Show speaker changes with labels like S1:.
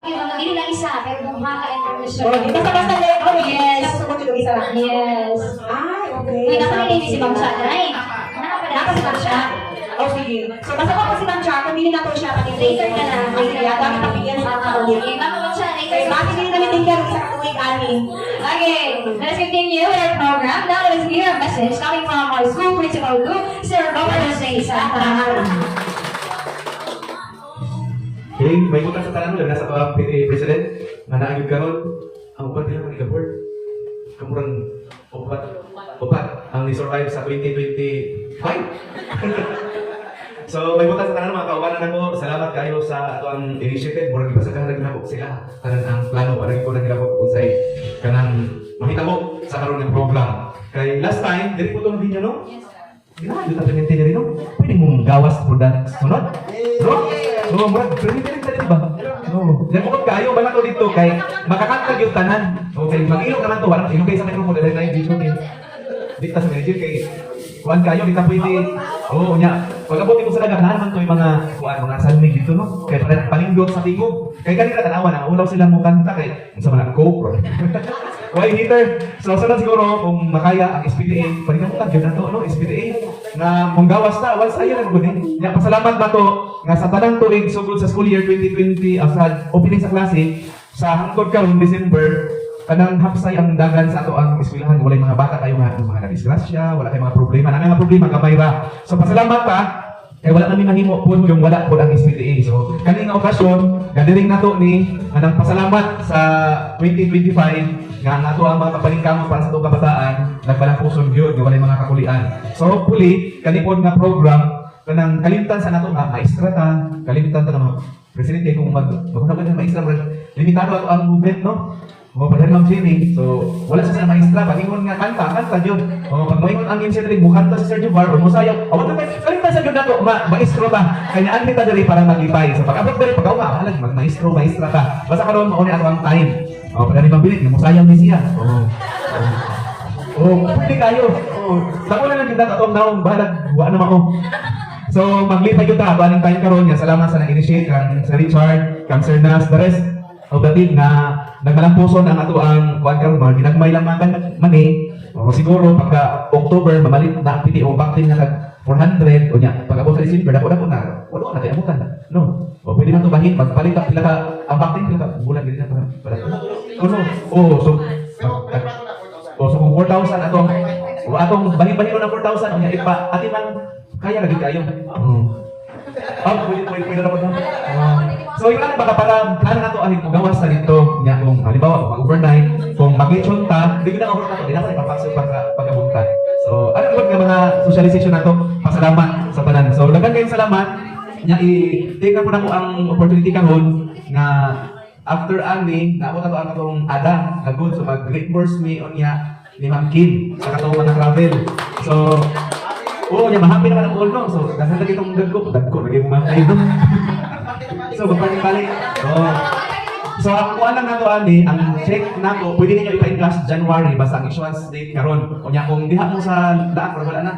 S1: Hindi lang isa, pero kung
S2: Oh,
S1: maka-international.
S2: di basta-basta din. Oh,
S1: Yes.
S2: Susunod yung isa lang.
S1: Yes.
S2: Ay, okay.
S1: Ay, nakapalili si Ma'am Cha. Ay,
S2: Naka si Ma'am Cha. Oh, sige. So, basta ko si Ma'am Cha, kung hindi na to siya, pati
S1: Later na lang.
S2: Later na lang. Kapigyan sa kaulit.
S1: Okay, Ma'am Cha, later.
S2: Okay, bakit hindi namin tingnan sa katuwig ani?
S1: Okay, let's continue with our program. Now let's hear a message coming from our school principal, Sir Robert Jose Santa.
S3: Okay, may buta sa tanan mo, nasa pa PTA President, nga naagid karon ang upat nila mga board. Kamurang upat ang ni-survive sa 2025. So, may buta sa tanan mga kaubanan nako. Salamat kayo sa ato ang initiative. Murag ipasagahan na ginabok sila. Kanan ang plano para ko na ginabok unsay kanang mahitabo sa karon ng program. Kay last time, dili po tong video no? Ginawa yung tatangintin nyo rin, no? Pwede mong gawas po na sunod? No? Oo, murag, pwede tayo, ba? Oo. Diyan mo kung kayo, bala ko dito, kay makakantag yung tanan. Okay, mag-ilog naman to, walang ilog kayo sa microphone, dahil na yung video, kay dikta sa manager, kay kuhan kayo, di na pwede. Oo, nya. Pag-abutin ko sa dagat, naman to yung mga salmig dito, no? Kaya panindot sa tingog. Kaya kanina tanawa na, ulaw silang mo kanta, kay sa mga GoPro. Why hitter? So, sunod siguro, kung makaya ang SPDA, panikamutan yun na to, no? SPDA, na manggawas na, once ayaw na guni. Nga, pasalamat na to, nga sa tanang tuig, sugod sa school year 2020, sa opening sa klase, sa hangtod karon December, kanang hapsay ang dagan sa ato ang eskwelahan. Wala yung mga bata kayo nga, mga nadisgrasya, wala kayong mga problema. Na mga problema, kamay ra. So, pasalamat pa, kaya wala namin mahimo po yung wala po ang SPDA. So, kaning okasyon, gadiring na to ni anang pasalamat sa 2025 nga ang ato ang mga kapalingkamot para sa itong kabataan, nagbalang puson yun, nga wala mga kakulian. So, hopefully, kanipod nga program, kanang kalimtan sa nato nga maestra ta, kalimtan ta nga mga presidente kung magkunang ng maestra, limitado ato ang movement, no? O, padahal Ma'am Jenny, so, wala siya sa maestra, pag-ingon nga kanta yun. O, pag moingon ang insidring, bukanta si Sir Juvar, o musayaw, awat na kalimtan sa yun na to, maestro ta, kanya ang kita diri para maglipay. So, pag-abot diri, pag-awa, halag, mag-maestro, maestra ta. Basta karoon, mauni ato ang time. O, padahal ni Mabilit, musayaw ni siya. Pwede kayo. Sako na lang kita, atong naong, bahalag, buwan naman ako. So, maglipay yun ta, baling tayo karoon niya. Salamat sa nag-initiate, kang Sir Richard, kang Sir Nas, the rest of the team na nagmalampuson ang ato ang kuan karon mga ginagmay lang mani. O siguro pagka October mamalit na ang PTO backing na kag 400 o nya pag abot sa December dako na wala na kay amutan no. O pwede man to bahin magpalit pila ka ang backing pila ka bulan dili na para kuno. So kung 4,000 atong bahin-bahin ng 4,000 nya ipa ati man kaya lagi kayo. Pwede na po na. So, yung ano baka para plano na ito ahin kung gawas na dito niya kung halimbawa mag-overnight, kung mag-lechon ta, hindi ko na overnight ito, hindi na ako ipapasok pagkabuntan. So, ano nga mga socialization na ito, pasalamat sa tanan. So, lagan kayong salamat, niya i-take na po na po ang opportunity kahon na after ani, naabot na ito ang atong ada, na good, so mag-reimburse me on niya ni Ma'am Kim sa katong mga travel. So, oo, niya mahappy naman ang ulo. So, kasi lagi itong dagko, lagi mo mga kayo. So, magpalik-balik. So, ang kuha lang na to, ani, ang check na to, pwede ninyo ipa-in class January, basta ang issuance date karon. O niya, kung diha mo sa daan, wala na.